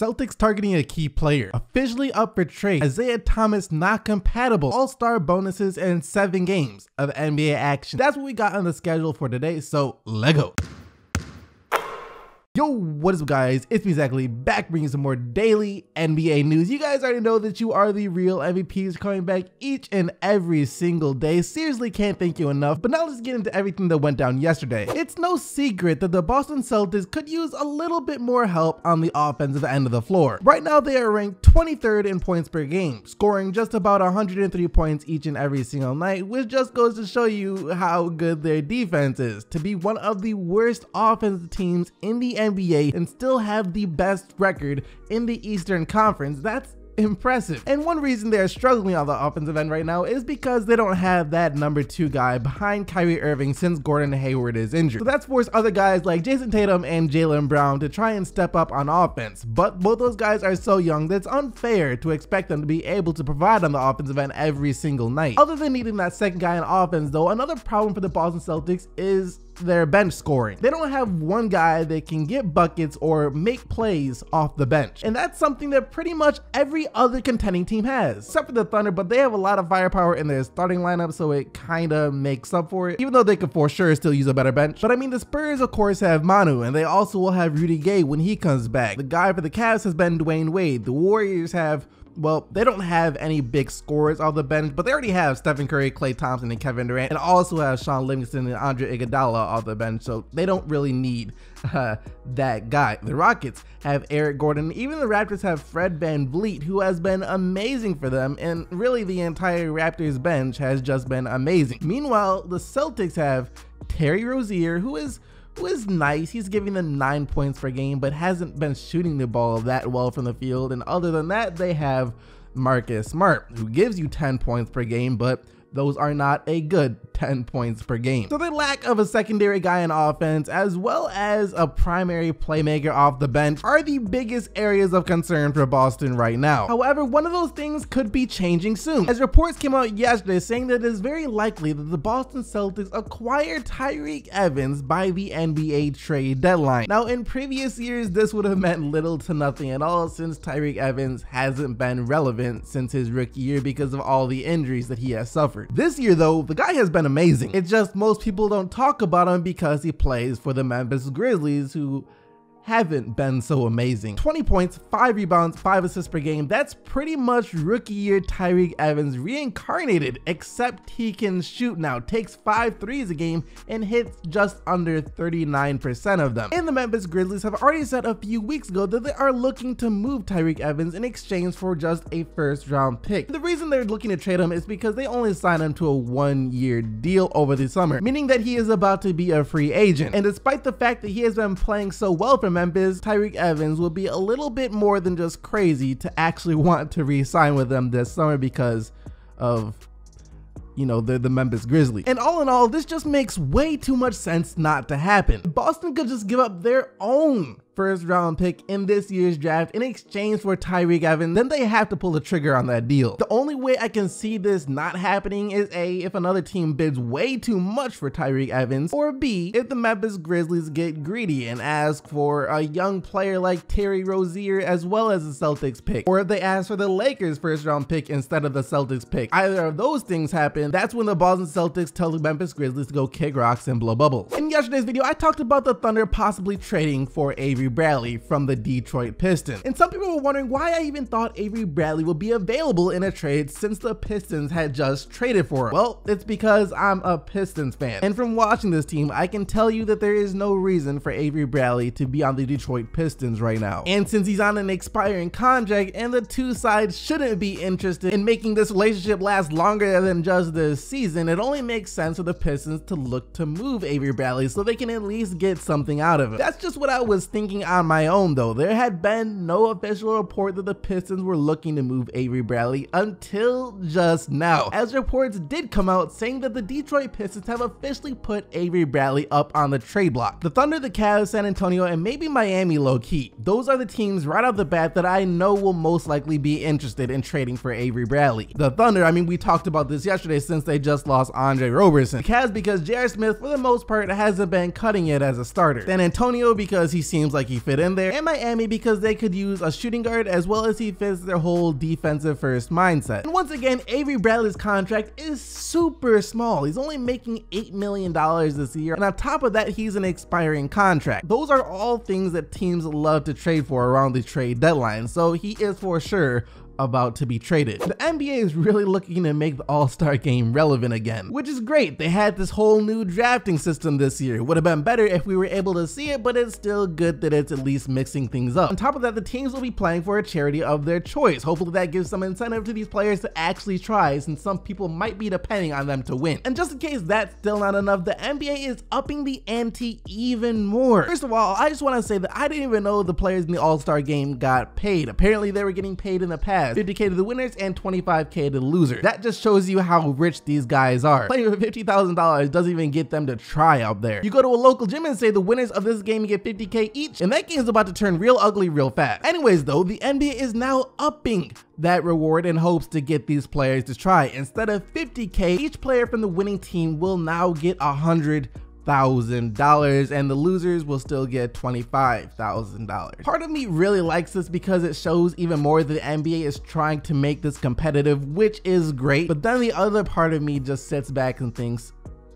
Celtics targeting a key player. Officially up for trade. Isaiah Thomas not compatible. All-star bonuses and 7 games of NBA action. That's what we got on the schedule for today, so Lego. Yo, what is up guys? It's me exactly back bringing some more daily NBA news. You guys already know that you are the real MVPs coming back each and every single day. Seriously, can't thank you enough. But now let's get into everything that went down yesterday. It's no secret that the Boston Celtics could use a little bit more help on the offensive end of the floor. Right now they are ranked 23rd in points per game, scoring just about 103 points each and every single night, which just goes to show you how good their defense is. To be one of the worst offensive teams in the NBA and still have the best record in the Eastern Conference, that's impressive. And one reason they're struggling on the offensive end right now is because they don't have that number 2 guy behind Kyrie Irving since Gordon Hayward is injured. So that's forced other guys like Jason Tatum and Jaylen Brown to try and step up on offense. But both those guys are so young that it's unfair to expect them to be able to provide on the offensive end every single night. Other than needing that second guy on offense though, another problem for the Boston Celtics is their bench scoring. They don't have one guy that can get buckets or make plays off the bench. And that's something that pretty much every other contending team has, except for the Thunder, but they have a lot of firepower in their starting lineup, so it kind of makes up for it, even though they could for sure still use a better bench. But I mean, the Spurs of course have Manu, and they also will have Rudy Gay when he comes back. The guy for the Cavs has been Dwayne Wade. The Warriors have, well, they don't have any big scorers off the bench, but they already have Stephen Curry, Klay Thompson, and Kevin Durant, and also have Sean Livingston and Andre Iguodala off the bench, so they don't really need that guy. The Rockets have Eric Gordon. Even the Raptors have Fred VanVleet, who has been amazing for them, and really the entire Raptors bench has just been amazing. Meanwhile, the Celtics have Terry Rozier, who is nice. He's giving them 9 points per game, but hasn't been shooting the ball that well from the field. And other than that, they have Marcus Smart, who gives you 10 points per game, but those are not a good 10 points per game. So the lack of a secondary guy in offense, as well as a primary playmaker off the bench, are the biggest areas of concern for Boston right now. However, one of those things could be changing soon, as reports came out yesterday saying that it is very likely that the Boston Celtics acquire Tyreke Evans by the NBA trade deadline. Now, in previous years, this would have meant little to nothing at all, since Tyreke Evans hasn't been relevant since his rookie year because of all the injuries that he has suffered. This year though, the guy has been amazing. It's just most people don't talk about him because he plays for the Memphis Grizzlies, who haven't been so amazing. 20 points, 5 rebounds, 5 assists per game. That's pretty much rookie year Tyreke Evans reincarnated, except he can shoot now, takes 5 threes a game and hits just under 39% of them. And the Memphis Grizzlies have already said a few weeks ago that they are looking to move Tyreke Evans in exchange for just a first-round pick. The reason they're looking to trade him is because they only signed him to a 1-year deal over the summer, meaning that he is about to be a free agent. And despite the fact that he has been playing so well for Memphis, Tyreke Evans will be a little bit more than just crazy to actually want to re-sign with them this summer because of, you know, they're the Memphis Grizzlies. And all in all, this just makes way too much sense not to happen. Boston could just give up their own first-round pick in this year's draft in exchange for Tyreke Evans, then they have to pull the trigger on that deal. The only way I can see this not happening is A, if another team bids way too much for Tyreke Evans, or B, if the Memphis Grizzlies get greedy and ask for a young player like Terry Rozier as well as the Celtics pick, or if they ask for the Lakers first-round pick instead of the Celtics pick. Either of those things happen, that's when the Boston Celtics tell the Memphis Grizzlies to go kick rocks and blow bubbles. In yesterday's video, I talked about the Thunder possibly trading for Avery Bradley from the Detroit Pistons. And some people were wondering why I even thought Avery Bradley would be available in a trade since the Pistons had just traded for him. Well, it's because I'm a Pistons fan. And from watching this team, I can tell you that there is no reason for Avery Bradley to be on the Detroit Pistons right now. And since he's on an expiring contract and the two sides shouldn't be interested in making this relationship last longer than just this season, it only makes sense for the Pistons to look to move Avery Bradley so they can at least get something out of it. That's just what I was thinking on my own though. There had been no official report that the Pistons were looking to move Avery Bradley until just now, as reports did come out saying that the Detroit Pistons have officially put Avery Bradley up on the trade block. The Thunder, the Cavs, San Antonio, and maybe Miami low-key. Those are the teams right off the bat that I know will most likely be interested in trading for Avery Bradley. The Thunder, I mean, we talked about this yesterday since they just lost Andre Roberson. The Cavs because J.R. Smith for the most part hasn't been cutting it as a starter. San Antonio because he seems like like he fit in there, and Miami because they could use a shooting guard as well as he fits their whole defensive first mindset. And once again, Avery Bradley's contract is super small. He's only making $8 million this year, and on top of that, he's an expiring contract. Those are all things that teams love to trade for around the trade deadline, so he is for sure about to be traded. The NBA is really looking to make the All-Star game relevant again, which is great. They had this whole new drafting system this year. It would have been better if we were able to see it, but it's still good that it's at least mixing things up. On top of that, the teams will be playing for a charity of their choice. Hopefully that gives some incentive to these players to actually try, since some people might be depending on them to win. And just in case that's still not enough, the NBA is upping the ante even more. First of all, I just want to say that I didn't even know the players in the All-Star game got paid. Apparently they were getting paid in the past. 50K to the winners and 25K to the losers. That just shows you how rich these guys are. Playing for $50,000 doesn't even get them to try out there. You go to a local gym and say the winners of this game get 50K each, and that game's about to turn real ugly real fast. Anyways though, the NBA is now upping that reward in hopes to get these players to try. Instead of 50K, each player from the winning team will now get $100,000 and the losers will still get $25,000. Part of me really likes this because it shows even more that the NBA is trying to make this competitive, which is great. But then the other part of me just sits back and thinks,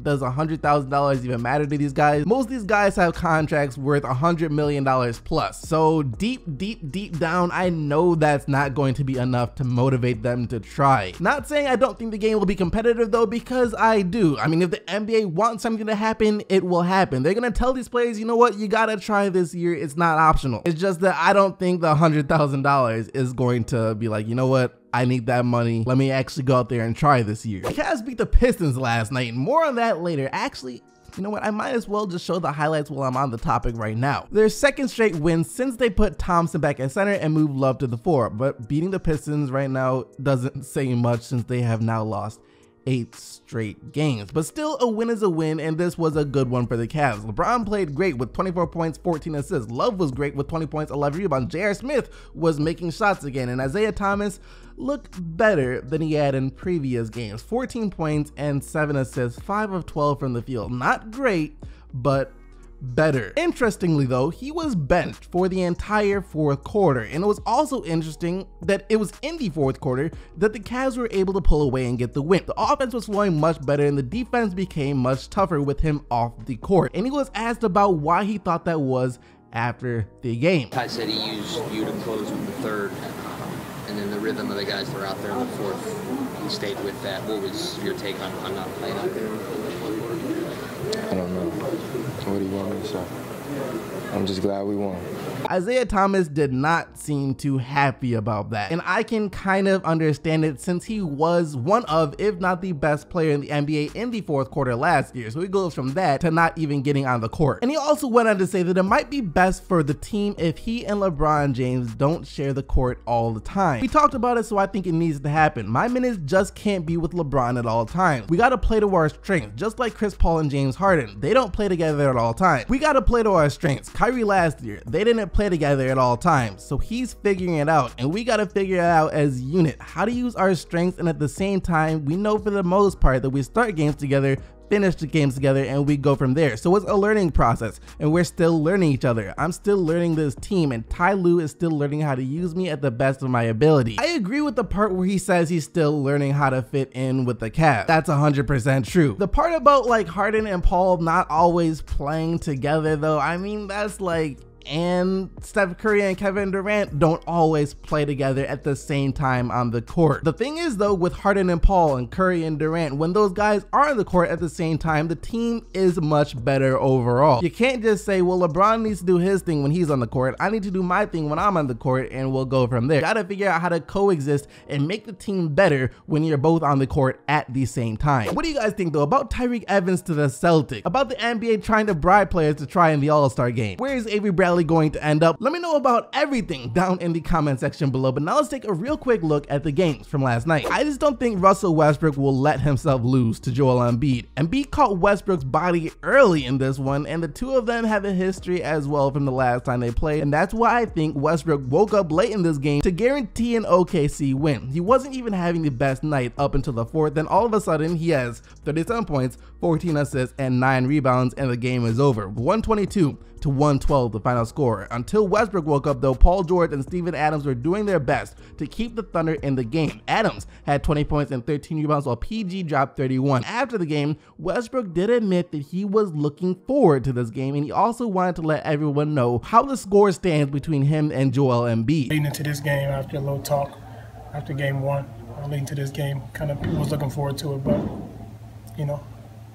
does $100,000 even matter to these guys? Most of these guys have contracts worth $100 million plus. So deep down, I know that's not going to be enough to motivate them to try. Not saying I don't think the game will be competitive though, because I do. I mean, if the NBA wants something to happen, it will happen. They're gonna tell these players, you know what, you gotta try this year. It's not optional. It's just that I don't think the $100,000 is going to be like, you know what, I need that money. Let me actually go out there and try this year. The Cavs beat the Pistons last night. More on that later. Actually, you know what? I might as well just show the highlights while I'm on the topic right now. Their second straight win since they put Thompson back at center and moved Love to the 4. But beating the Pistons right now doesn't say much since they have now lost 8 straight games, but still a win is a win, and this was a good one for the Cavs. LeBron played great with 24 points, 14 assists. Love was great with 20 points, 11 rebounds. J.R. Smith was making shots again, and Isaiah Thomas looked better than he had in previous games. 14 points and 7 assists, 5 of 12 from the field. Not great, but better. Interestingly though, he was benched for the entire fourth quarter, and it was also interesting that it was in the fourth quarter that the Cavs were able to pull away and get the win. The offense was flowing much better and the defense became much tougher with him off the court, and he was asked about why he thought that was after the game. Ty said he used you to close with the third, and then the rhythm of the guys that were out there in the fourth, he stayed with that. What was your take on not playing out there? I don't know. What do you want me to say? I'm just glad we won. Isaiah Thomas did not seem too happy about that, and I can kind of understand it since he was one of, if not the best player in the NBA in the fourth quarter last year. So he goes from that to not even getting on the court. And he also went on to say that it might be best for the team if he and LeBron James don't share the court all the time. We talked about it, so I think it needs to happen. My minutes just can't be with LeBron at all times. We got to play to our strengths, just like Chris Paul and James Harden. They don't play together at all times. We got to play to our strengths. Kyrie last year, they didn't play together at all times, so he's figuring it out, and we got to figure it out as a unit, how to use our strengths, and at the same time, we know for the most part that we start games together, finish the games together, and we go from there. So it's a learning process, and we're still learning each other. I'm still learning this team, and Ty Lue is still learning how to use me at the best of my ability. I agree with the part where he says he's still learning how to fit in with the Cavs. That's 100% true. The part about like Harden and Paul not always playing together though, I mean, that's like, and Steph Curry and Kevin Durant don't always play together at the same time on the court. The thing is though, with Harden and Paul and Curry and Durant, when those guys are on the court at the same time, the team is much better overall. You can't just say, well, LeBron needs to do his thing when he's on the court, I need to do my thing when I'm on the court, and we'll go from there. You gotta figure out how to coexist and make the team better when you're both on the court at the same time. What do you guys think though about Tyreke Evans to the Celtics? About the NBA trying to bribe players to try in the All-Star game? Where is Avery Bradley going to end up? Let me know about everything down in the comment section below, but now let's take a real quick look at the games from last night. I just don't think Russell Westbrook will let himself lose to Joel Embiid. Embiid caught Westbrook's body early in this one, and the two of them have a history as well from the last time they played, and that's why I think Westbrook woke up late in this game to guarantee an OKC win. He wasn't even having the best night up until the fourth, then all of a sudden he has 37 points, 14 assists, and 9 rebounds, and the game is over. 122 to 112, the final score. Until Westbrook woke up though, Paul George and Steven Adams were doing their best to keep the Thunder in the game. Adams had 20 points and 13 rebounds while PG dropped 31. After the game, Westbrook did admit that he was looking forward to this game, and he also wanted to let everyone know how the score stands between him and Joel Embiid. Leading into this game, after a little talk, after game one, leading to this game, kind of was looking forward to it, but, you know,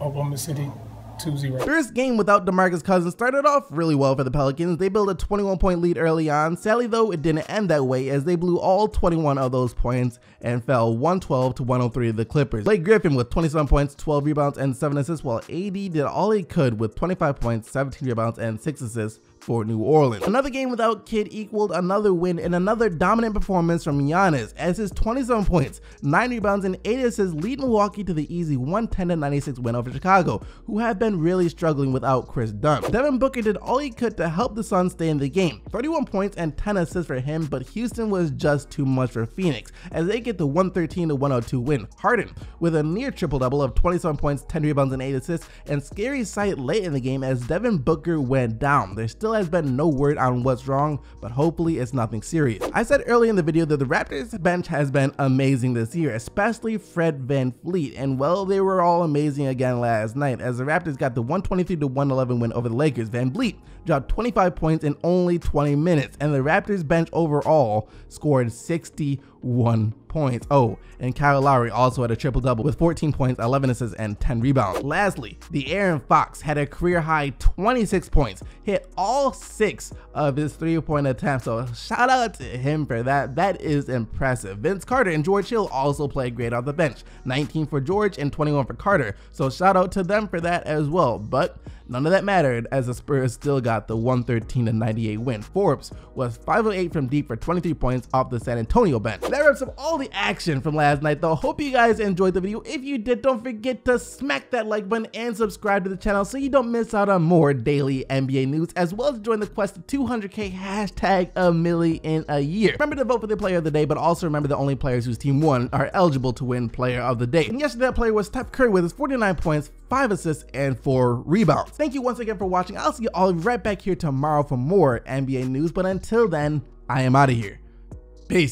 Oklahoma City 2-0. First game without DeMarcus Cousins started off really well for the Pelicans. They built a 21-point lead early on. Sadly though, it didn't end that way as they blew all 21 of those points and fell 112 to 103 to the Clippers. Blake Griffin with 27 points, 12 rebounds, and 7 assists, while AD did all he could with 25 points, 17 rebounds, and 6 assists for New Orleans. Another game without Kidd equaled another win and another dominant performance from Giannis as his 27 points, 9 rebounds, and 8 assists lead Milwaukee to the easy 110-96 win over Chicago, who have been really struggling without Chris Dunn. Devin Booker did all he could to help the Suns stay in the game. 31 points and 10 assists for him, but Houston was just too much for Phoenix as they get the 113-102 win. Harden with a near triple-double of 27 points, 10 rebounds, and 8 assists, and scary sight late in the game as Devin Booker went down. There's still has been no word on what's wrong, but hopefully it's nothing serious. I said early in the video that the Raptors bench has been amazing this year, especially Fred VanVleet, and well, they were all amazing again last night as the Raptors got the 123-111 win over the Lakers. VanVleet dropped 25 points in only 20 minutes, and the Raptors bench overall scored 61 points. Oh, and Kyle Lowry also had a triple-double with 14 points, 11 assists, and 10 rebounds. Lastly, the Aaron Fox had a career-high 26 points, hit all 6 of his 3-point attempts, so shout out to him for that. That is impressive. Vince Carter and George Hill also played great off the bench, 19 for George and 21 for Carter, so shout out to them for that as well. But none of that mattered as the Spurs still got the 113-98 win. Forbes was 5 of 8 from deep for 23 points off the San Antonio bench. That wraps up all the action from last night though. Hope you guys enjoyed the video. If you did, don't forget to smack that like button and subscribe to the channel so you don't miss out on more daily NBA news, as well as join the quest to 200K #1 in a year. Remember to vote for the player of the day, but also remember that only players whose team won are eligible to win player of the day. And yesterday that player was Steph Curry with his 49 points, 5 assists, and 4 rebounds. Thank you once again for watching. I'll see you all right back here tomorrow for more NBA news, but until then, I am out of here. Peace.